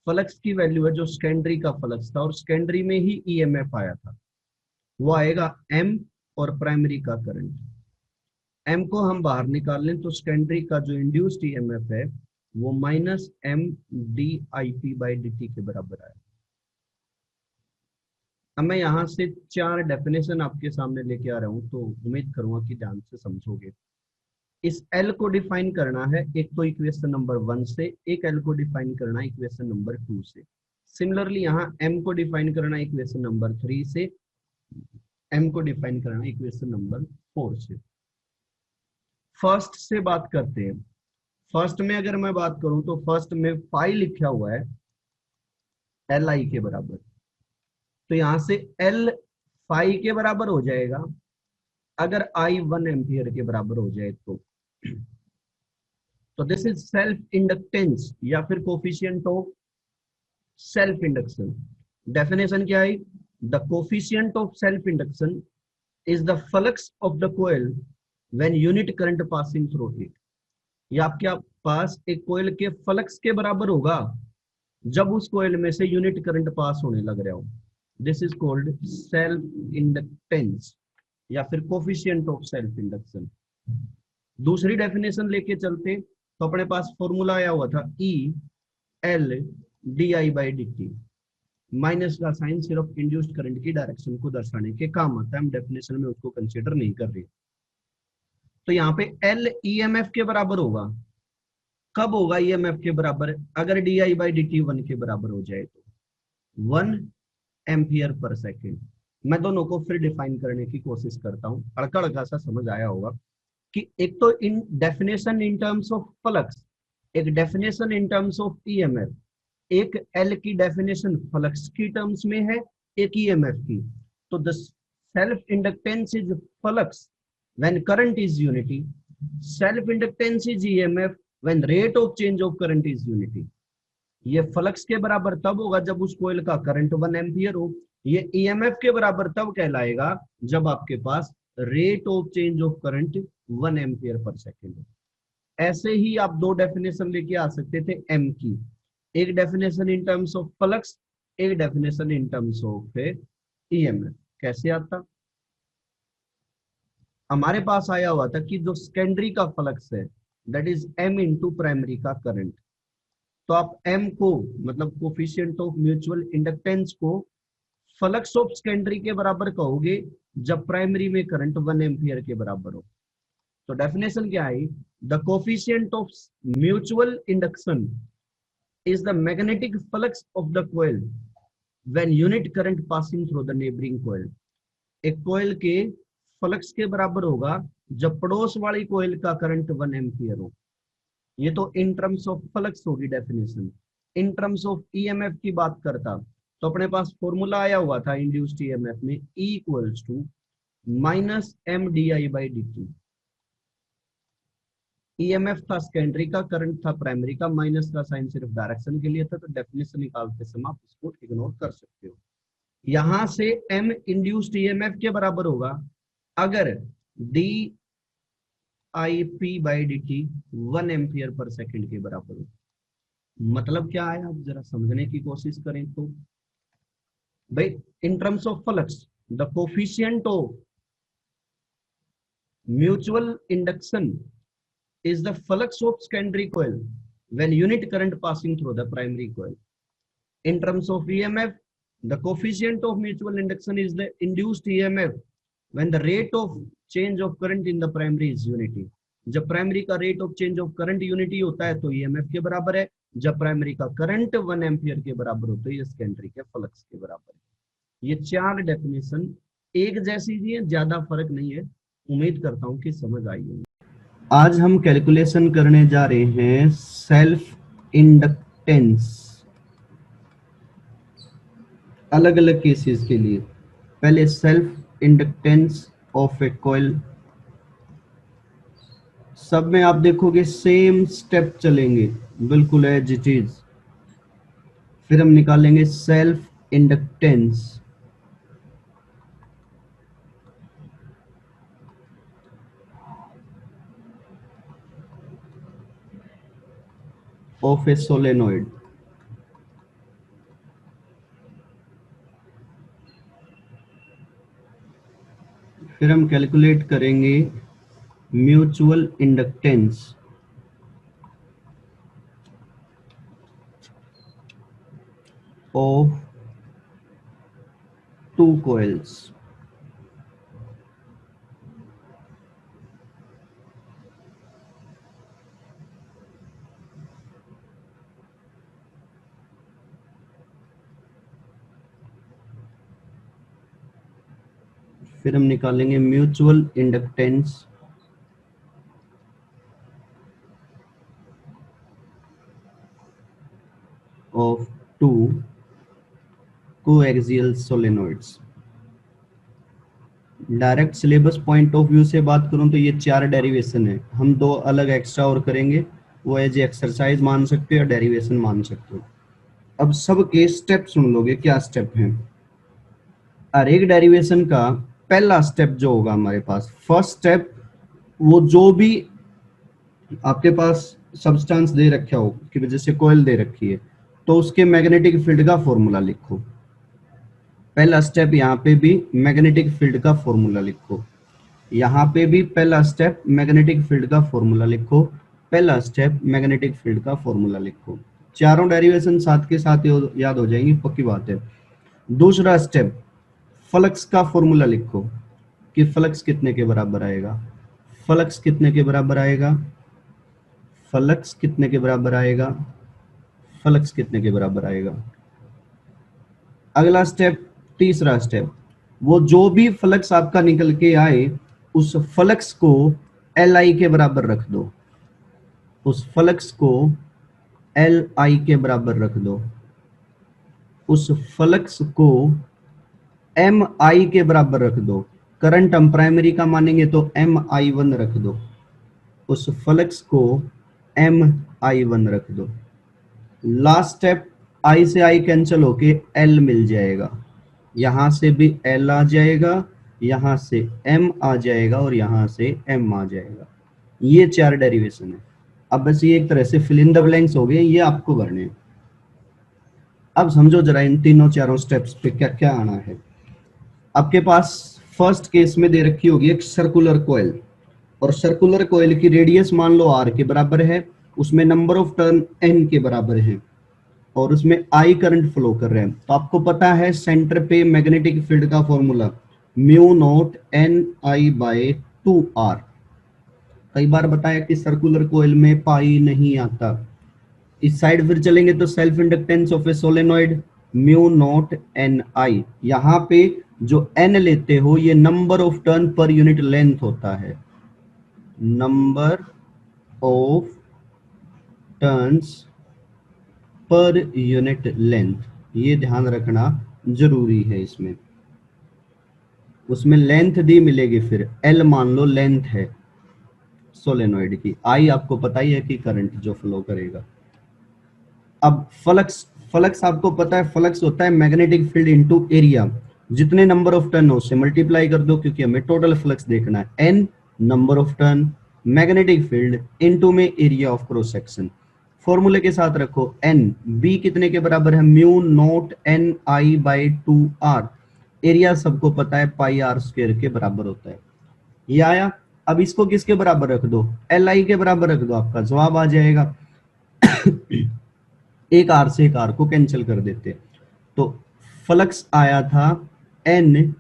flux की वैल्यू है जो सेकेंडरी का फ्लक्स था, और सेकेंडरी में ही ईएमएफ आया था, वो आएगा एम और प्राइमरी का करंट। एम को हम बाहर निकाल लें तो सेकेंडरी का जो इंड्यूस्ड ईएमएफ है वो minus M D I P by D T के बराबर आया। अब मैं यहाँ से 4 डेफिनेशन आपके सामने लेके आ रहा हूँ, तो उम्मीद करूंगा कि ध्यान से समझोगे। इस एल को डिफाइन करना है एक तो इक्वेशन नंबर 1 से, एक एल को डिफाइन करना है इक्वेशन नंबर 2 से। सिमिलरली यहाँ एम को डिफाइन करना है इक्वेशन नंबर 3 से, एम को डिफाइन करना है इक्वेशन नंबर 4 से। फर्स्ट से बात करते हैं। फर्स्ट में अगर मैं बात करूं तो फर्स्ट में फाई लिखा हुआ है एल आई के बराबर, तो यहां से एल फाई के बराबर हो जाएगा अगर आई 1 एम्पियर के बराबर हो जाए तो दिस इज सेल्फ इंडक्टेंस या फिर coefficient of self induction. Definition क्या है? The coefficient of self induction is the flux of the coil when unit current passing through it. ये आपके पास एक कोयल के फ्लक्स के बराबर होगा जब उस कोयल में से यूनिट करंट पास होने लग रहा हो। This is called self inductance या फिर कोफिशिएंट ऑफ सेल्फ इंडक्शन। दूसरी डेफिनेशन लेके चलते तो अपने पास फॉर्मूला आया हुआ था E L D I by D T. Minus का साइन सिर्फ इंड्यूस्ड करंट की डायरेक्शन को दर्शाने के काम आता है, हम डेफिनेशन में उसको कंसीडर नहीं कर रहे। तो यहाँ पे एल ईएमएफ के बराबर होगा। कब होगा ईएमएफ के बराबर? अगर D I by D T 1 के बराबर हो जाए तो 1 एम्पियर पर सेकेंड। मैं दोनों को फिर डिफाइन करने की कोशिश करता हूँ, अड़का अड़का सा समझ आया होगा कि एक तो इन definition in terms of flux, एक definition in terms of EMF, एक एल की डेफिनेशन फ्लक्स की टर्म्स में है, एक ईएमएफ की। तो the self inductance is flux when current is unity, self inductance is EMF when rate of change of current is unity. ये flux के बराबर तब होगा जब उस कोयल का करंट 1 एम्पियर हो। ये ईएमएफ के बराबर तब कहलाएगा जब आपके पास rate of change of current 1 ampere per second हो। ऐसे ही आप 2 डेफिनेशन लेके आ सकते थे एम की, एक definition in terms of flux, एक definition in terms of EMF. कैसे आता? हमारे पास आया हुआ था कि जो सेकेंडरी का फ्लक्स है that is M into primary का करंट। तो आप एम को मतलब कोफिशिएंट ऑफ म्यूचुअल इंडक्टेंस को फ्लक्स ऑफ सेकेंडरी के बराबर कहोगे जब प्राइमरी में करंट 1 एम्पियर के बराबर हो। तो डेफिनेशन क्या है? The coefficient of mutual induction is the magnetic flux of the coil when unit current passing through the neighbouring coil. एक कोयल के फ्लक्स के बराबर होगा जब पड़ोस वाली कोयल का करंट 1 एम्पियर हो। ये तो इन टर्म्स ऑफ फ्लक्स होगी definition. In terms of EMF की बात करता तो अपने पास फॉर्मूला आया हुआ था इंड्यूस्ड ईएमएफ में E equals to minus M D I by D T. EMF था सेकेंडरी का, करंट था प्राइमरी का, माइनस का साइन सिर्फ डायरेक्शन के लिए था, तो डेफिनेशन निकालते समय आप इसको इग्नोर कर सकते हो। यहां से एम इंड्यूस्ड ईएमएफ के बराबर होगा अगर D I P by D T 1 ampere per second के बराबर हो। मतलब क्या है आप जरा समझने की कोशिश करें तो भाई, इन terms of flux the coefficient of mutual induction is the flux of secondary coil when unit current passing through the primary coil. In terms of EMF, the coefficient of mutual induction is the induced EMF when the rate of change of current in the primary is unity. जब primary का rate of change of current unity होता है तो EMF के बराबर है, जब primary का करंट 1 एम्पियर के बराबर होता है ये सेकेंडरी के फ्लक्स के बराबर है। ये 4 डेफिनेशन एक जैसी ही है, ज्यादा फर्क नहीं है। उम्मीद करता हूं कि समझ आई होगी। आज हम कैलकुलेशन करने जा रहे हैं सेल्फ इंडक्टेंस, अलग अलग केसेस के लिए। पहले self inductance of a coil, सब में आप देखोगे सेम स्टेप चलेंगे, बिल्कुल एज इट इज। फिर हम निकालेंगे self inductance of a solenoid. फिर हम कैलकुलेट करेंगे mutual inductance of two coils. फिर हम निकालेंगे mutual inductance of two coaxial solenoids. Direct syllabus point of view से बात करूं तो ये 4 डेरिवेशन है, हम 2 अलग एक्स्ट्रा और करेंगे, वो एज एक्सरसाइज मान सकते हो या डेरिवेशन मान सकते हो। अब सब के स्टेप सुन लोगे, क्या स्टेप हैं। हर एक डेरिवेशन का पहला स्टेप जो होगा हमारे पास, फर्स्ट स्टेप, वो जो भी आपके पास सब्सटेंस दे रखा हो कि वजह से कोयल दे रखी है, तो उसके मैग्नेटिक फील्ड का फॉर्मूला लिखो। पहला स्टेप यहाँ पे भी मैग्नेटिक फील्ड का फॉर्मूला लिखो, यहाँ पे भी पहला स्टेप मैग्नेटिक फील्ड का फॉर्मूला लिखो, पहला स्टेप मैग्नेटिक फील्ड का फॉर्मूला लिखो। चारों डेरिवेशन साथ के साथ याद हो जाएंगी, पक्की बात है। दूसरा स्टेप, फ्लक्स का फॉर्मूला लिखो कि फ्लक्स कितने के बराबर आएगा, फ्लक्स कितने के बराबर आएगा, फ्लक्स कितने के बराबर आएगा, फ्लक्स कितने के बराबर आएगा। अगला स्टेप, तीसरा स्टेप, वो जो भी फ्लक्स आपका निकल के आए उस फ्लक्स को Li के बराबर रख दो, उस फ्लक्स को Li के बराबर रख दो, उस फ्लक्स को Mi के बराबर रख दो। करंट हम प्राइमरी का मानेंगे तो Mi1 रख दो, उस फ्लक्स को Mi1 रख दो। लास्ट स्टेप, I से I कैंसिल होके L मिल जाएगा, यहां से भी L आ जाएगा, यहां से M आ जाएगा और यहां से M आ जाएगा। ये 4 डेरिवेशन है। अब बस ये एक तरह से फिल इन द ब्लैंक्स हो गए, ये आपको भरने हैं। अब समझो जरा इन तीनों चारों स्टेप्स पे क्या क्या आना है। आपके पास फर्स्ट केस में दे रखी होगी एक सर्कुलर कोयल, और सर्कुलर कोयल की रेडियस मान लो r के बराबर है, उसमें नंबर ऑफ टर्न n के बराबर है, और उसमें I करंट फ्लो कर रहे हैं। तो आपको पता है सेंटर पे मैग्नेटिक फील्ड का फॉर्मूला म्यू नॉट Ni/2r। कई बार बताया कि सर्कुलर कोयल में पाई नहीं आता। इस साइड फिर चलेंगे तो self inductance of a solenoid mu naught Ni, यहाँ पे जो n लेते हो ये number of turn per unit length होता है, number of turns per unit length, ये ध्यान रखना जरूरी है इसमें। उसमें लेंथ दी मिलेगी, फिर L मान लो लेंथ है सोलेनॉइड की, I आपको पता ही है कि करंट जो फ्लो करेगा। अब फ्लक्स, फ्लक्स आपको पता है, फ्लक्स होता है मैग्नेटिक फील्ड इनटू एरिया, जितने नंबर ऑफ टर्न हो उससे मल्टीप्लाई कर दो, क्योंकि हमें टोटल फ्लक्स देखना है। N number of turn, magnetic field into में एरिया ऑफ क्रॉस सेक्शन। फॉर्मूले के साथ रखो N, B कितने के बराबर है, म्यू नॉट Ni/2r। एरिया सबको पता है पाई r स्क्वायर के बराबर होता है, ये आया। अब इसको किसके बराबर रख दो, Li के बराबर रख दो, आपका जवाब आ जाएगा। एक आर से एक आर को कैंसिल कर देते, तो फ्लक्स आया था N,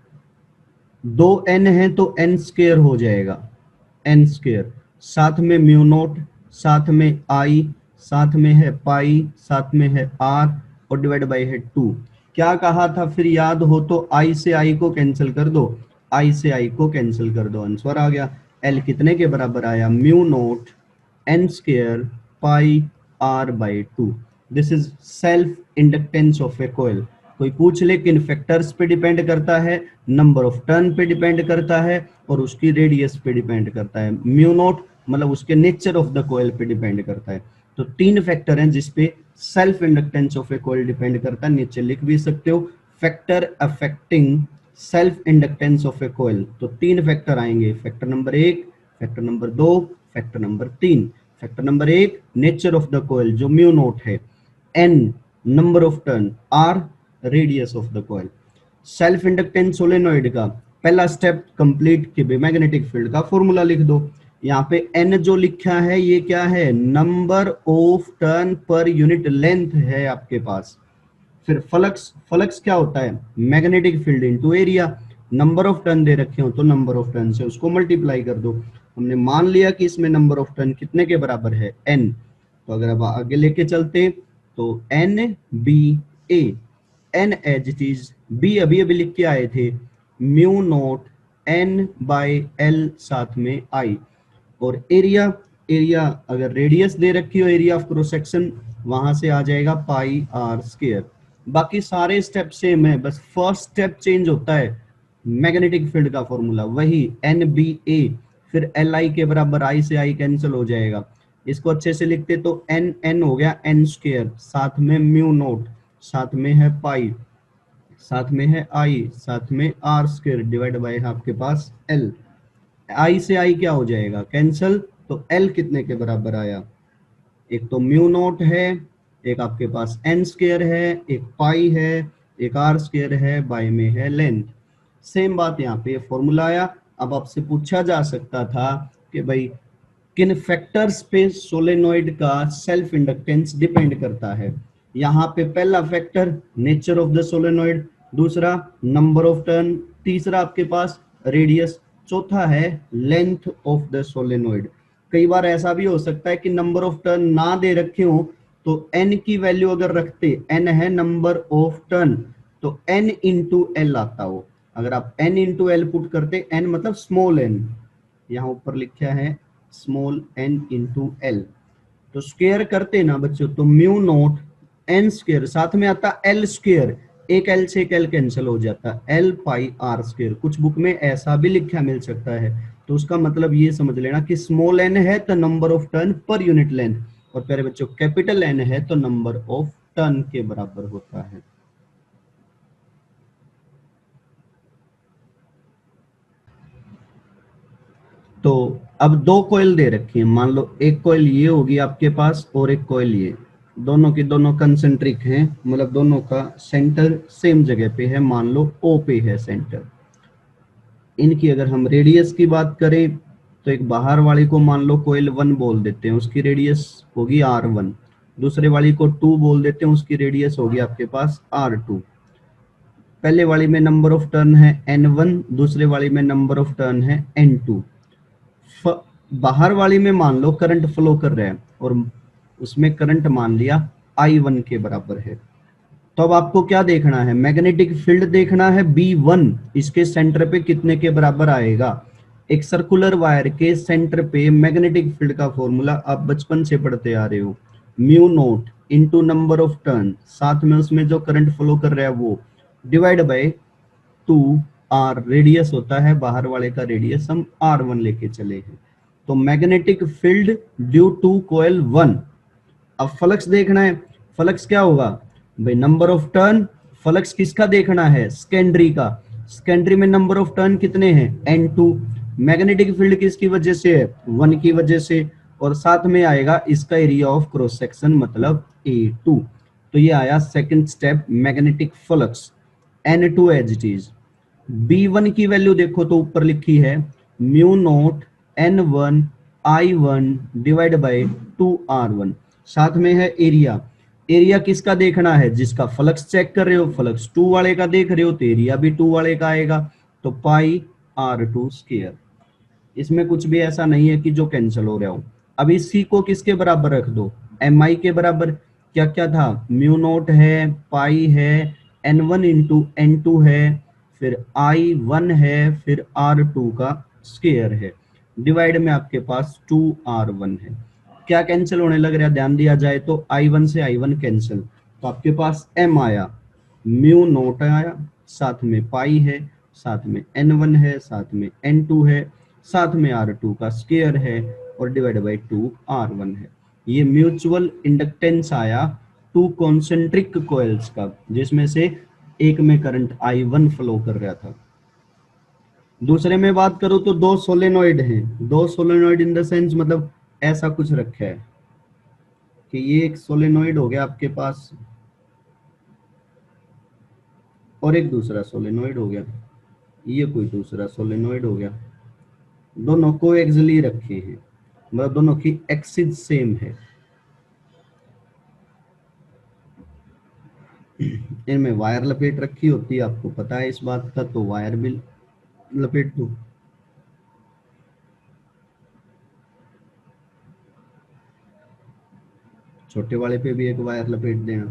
2N है तो N स्क्वायर हो जाएगा, N स्क्वायर, साथ में म्यू नॉट, साथ में I, साथ में है पाई, साथ में है R और डिवाइड बाई है 2। क्या कहा था फिर याद हो तो I से I को कैंसिल कर दो, I से I को कैंसिल कर दो, आंसर आ गया। एल कितने के बराबर आया, mu naught N square pi R by two. This is self inductance of a coil. कोई पूछ ले किन फैक्टर्स पे डिपेंड करता है, नंबर ऑफ टर्न पे डिपेंड करता है और उसकी रेडियस पे डिपेंड करता है। म्यू नोट मतलब उसके नेचर ऑफ द कोयल पे डिपेंड करता है। तो तीन फैक्टर हैं जिसपे self inductance of a coil depend करता है। नीचे लिख भी सकते हो, factor affecting self inductance of a coil. तो तीन फैक्टर आएंगे, factor number 1, factor number 2, factor number 3। Factor number 1 nature of the coil जो म्यू नोट है, N number of turn, R radius of the coil. Self inductance solenoid का पहला step complete कि magnetic field का formula लिख दो। यहाँ पे एन जो लिखा है ये क्या है, number of turn per unit length है आपके पास। फिर फ्लक्स, फ्लक्स क्या होता है, magnetic field into area. Number of turn दे रखे हो तो नंबर ऑफ टर्न से उसको मल्टीप्लाई कर दो। हमने मान लिया कि इसमें नंबर ऑफ टर्न कितने के बराबर है, एन। तो अगर अब आगे लेके चलते तो N B A, N as it is, B अभी अभी लिख के आए थे, mu naught N by L साथ में आई। और एरिया, एरिया अगर रेडियस दे रखी हो, एरिया ऑफ क्रॉस सेक्शन, वहां से आ जाएगा पाई आर स्क्वायर। बाकी सारे स्टेप सेम है, बस फर्स्ट स्टेप चेंज होता है। मैग्नेटिक फील्ड का फॉर्मूला वही एन बी ए, फिर एल आई के बराबर, आई से आई कैंसिल हो जाएगा। इसको अच्छे से लिखते तो एन एन हो गया एन स्क्वायर, साथ में म्यू नोट, साथ में है पाई, साथ में है आई, साथ में आर स्क्वायर डिवाइड बाय आपके पास एल। आई से आई क्या हो जाएगा, कैंसल। तो एल कितने के बराबर आया, एक तो म्यू नोट है, एक आपके पास एन स्क्वायर है, एक पाई है, एक आर स्क्वायर है, बाय में है लेंथ। सेम बात यहाँ पे फॉर्मूला आया। अब आपसे पूछा जा सकता था कि भाई किन फैक्टर्स पे सोलेनोइड का सेल्फ इंडक्टेंस डिपेंड करता है। यहाँ पे पहला factor nature of the solenoid, दूसरा नंबर ऑफ टर्न, तीसरा आपके पास रेडियस, चौथा है लेंथ ऑफ द सोलेनोइड। कई बार ऐसा भी हो सकता है कि नंबर ऑफ टर्न ना दे रखे हो तो एन की वैल्यू अगर रखते, एन है नंबर ऑफ टर्न, तो एन इंटू एल आता हो। अगर आप एन इंटू एल पुट करते, एन मतलब स्मॉल एन, यहाँ ऊपर लिखा है स्मॉल एन इंटू एल, तो स्क्वायर करते ना बच्चों, तो म्यू नोट एन स्क्वायर, साथ में आता एल स्क्वायर, एक एल से एक एल कैंसिल हो जाता, एल पाई आर स्क्वायर। कुछ बुक में ऐसा भी लिखा मिल सकता है, तो उसका मतलब ये समझ लेना कि स्मॉल एन है तो number of turn per unit length, और प्यारे बच्चों कैपिटल एन है तो नंबर ऑफ टर्न के बराबर होता है। तो अब दो कॉइल दे रखी है, मान लो एक कॉइल ये होगी आपके पास और एक कॉइल ये, दोनों की दोनों कंसेंट्रिक हैं, मतलब दोनों का सेंटर सेम जगह पे है, मान लो ओ पे है सेंटर। इनकी अगर हम रेडियस की बात करें तो एक बाहर वाली को मान लो कोयल 1 बोल देते हैं, उसकी रेडियस होगी R1। दूसरे वाली को 2 बोल देते हैं, उसकी रेडियस होगी आपके पास R2। पहले वाली में नंबर ऑफ टर्न है N1, दूसरे वाली में नंबर ऑफ टर्न है N2। बाहर वाली में मान लो करंट फ्लो कर रहा है और उसमें करंट मान लिया I1 के बराबर है। तो अब आपको क्या देखना है, मैग्नेटिक फील्ड देखना है B1, इसके सेंटर पे कितने के बराबर आएगा। एक सर्कुलर वायर के सेंटर पे मैग्नेटिक फील्ड का फॉर्मूला आप बचपन से पढ़ते आ रहे हो, mu naught into number of turn, साथ में उसमें जो करंट फ्लो कर रहा है वो, डिवाइड बाय 2R रेडियस होता है, बाहर वाले का रेडियस हम R1 लेके चले हैं। तो magnetic field due to coil 1। अब फ्लक्स देखना है, फ्लक्स क्या होगा भाई, नंबर ऑफ टर्न। फ्लक्स किसका देखना है, सेकेंडरी का। सेकेंडरी में नंबर ऑफ टर्न कितने हैं, N2। मैग्नेटिक फील्ड किसकी वजह से है, 1 की वजह से, और साथ में आएगा इसका एरिया ऑफ क्रॉस सेक्शन मतलब A2। तो ये आया second step magnetic flux, N2 as it is. B1 की वैल्यू देखो तो ऊपर लिखी है mu naught N1 I1 divide by 2R1, साथ में है एरिया। एरिया किसका देखना है, जिसका फ्लक्स चेक कर रहे हो, फ्लक्स 2 वाले का देख रहे हो तो एरिया भी 2 वाले का आएगा, तो पाई R2 स्क्वायर। इसमें कुछ भी ऐसा नहीं है कि जो कैंसिल हो रहा हो। अब इस सी को किसके बराबर रख दो, MI के बराबर। क्या क्या था, म्यू नोट है, पाई है, N1 इंटू N2 है, फिर I1 है, फिर R2 का स्क्वायर है। डिवाइड में आपके पास 2R1 है। क्या कैंसिल होने लग रहा है, ध्यान दिया जाए तो I1 से I1 कैंसिल, तो आपके पास m आया, म्यू नोट आया, साथ में पाई है, साथ में n1 है, साथ में n2 है, साथ में R2 का स्क्वायर है और डिवाइड बाई 2R1 है। ये म्यूचुअल इंडक्टेंस आया टू कॉन्सेंट्रिक कॉइल्स का, जिसमें से एक में करंट I1 फ्लो कर रहा था। दूसरे में बात करूं तो दो सोलेनोइड हैं, दो सोलेनोइड इन द सेंस मतलब ऐसा कुछ रखा है कि ये एक सोलेनोइड हो गया आपके पास और एक दूसरा सोलेनोइड हो गया, ये कोई दूसरा सोलेनोइड हो गया, दोनों को एक्सियली रखे हैं, मतलब दोनों की एक्सिस सेम है। इनमें वायर लपेट रखी होती है, आपको पता है इस बात का, तो वायर भी लपेट दो। छोटे वाले पे भी एक वायर लपेट देना।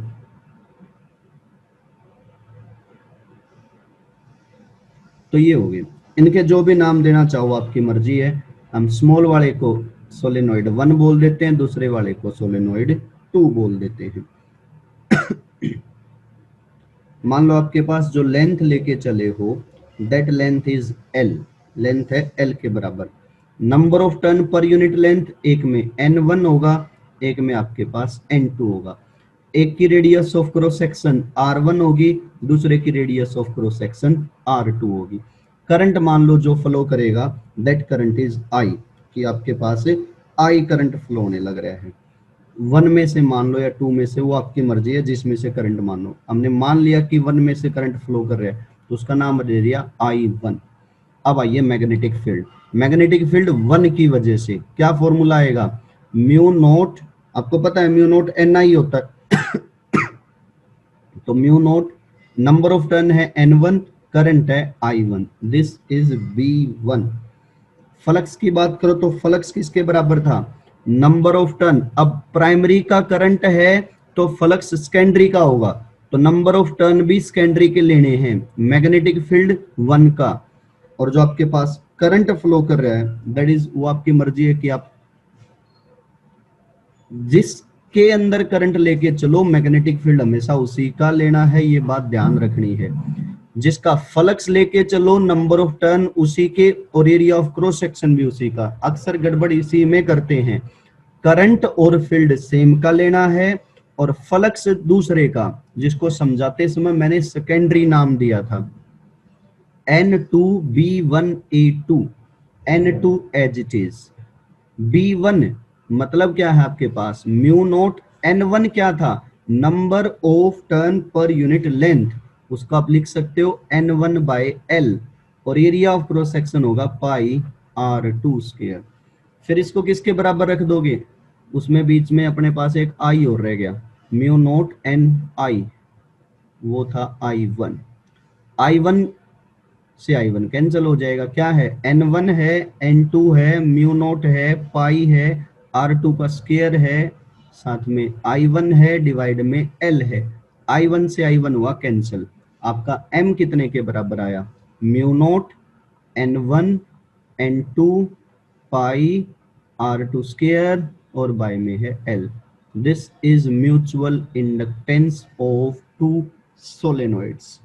तो ये हो गए, इनके जो भी नाम देना चाहो आपकी मर्जी है। हम स्मॉल वाले को सोलेनोइड 1 बोल देते हैं, दूसरे वाले को सोलेनोइड 2 बोल देते हैं। मान लो आपके पास जो लेंथ लेके चले हो, that length is L, length है एल के बराबर। Number of turn per unit length, एक में n1 होगा, एक में आपके पास n2 होगा। एक की radius of cross section r1 होगी, दूसरे की radius of cross section r2 होगी। करंट मान लो जो फ्लो करेगा, दैट करंट इज I, कि आपके पास I करंट फ्लो होने लग रहा है। 1 में से मान लो या 2 में से, वो आपकी मर्जी है जिसमें से करंट मान लो। हमने मान लिया कि 1 में से करंट फ्लो कर रहा है, तो उसका नाम दे दिया I1। अब आइए मैग्नेटिक फील्ड। मैग्नेटिक फील्ड 1 की वजह से क्या फॉर्मूला आएगा, म्यू नोट, आपको पता है म्यू नोट NI होता है। तो mu naught, number of turn है n1, करंट है I1, this is V1। Flux की बात करो तो फ्लक्स किसके बराबर था, नंबर ऑफ टर्न। अब प्राइमरी का करंट है तो फ्लक्स सेकेंडरी का होगा, तो नंबर ऑफ टर्न भी सेकेंडरी के लेने हैं। मैग्नेटिक फील्ड 1 का, और जो आपके पास करंट फ्लो कर रहा है दैट इज, वो आपकी मर्जी है कि आप जिसके अंदर करंट लेके चलो, मैग्नेटिक फील्ड हमेशा उसी का लेना है, ये बात ध्यान रखनी है। जिसका फ्लक्स लेके चलो, नंबर ऑफ टर्न उसी के और एरिया ऑफ क्रॉस सेक्शन भी उसी का। अक्सर गड़बड़ इसी में करते हैं, करंट और फील्ड सेम का लेना है और फ्लक्स दूसरे का, जिसको समझाते समय मैंने सेकेंडरी नाम दिया था, N2B1A2, N2 as it is. B1 मतलब क्या है आपके पास, म्यू नोट। N1 क्या था, number of turn per unit length, उसको आप लिख सकते हो N1 बाय L, और एरिया ऑफ क्रॉस सेक्शन होगा पाई R2 स्क्वायर। फिर इसको किसके बराबर रख दोगे, उसमें बीच में अपने पास एक I और रह गया, म्यू नोट NI, वो था I1। I1 से I1 कैंसिल हो जाएगा, क्या है N1 है, N2 है, म्यू नोट है, पाई है, R2 का स्क्वायर है, साथ में I1 है, डिवाइड में L है। I1 से I1 हुआ कैंसिल, आपका M कितने के बराबर आया, mu naught N1 N2 pi R2 square और बाय में है L। This is mutual inductance of two सोलेनोइड्स।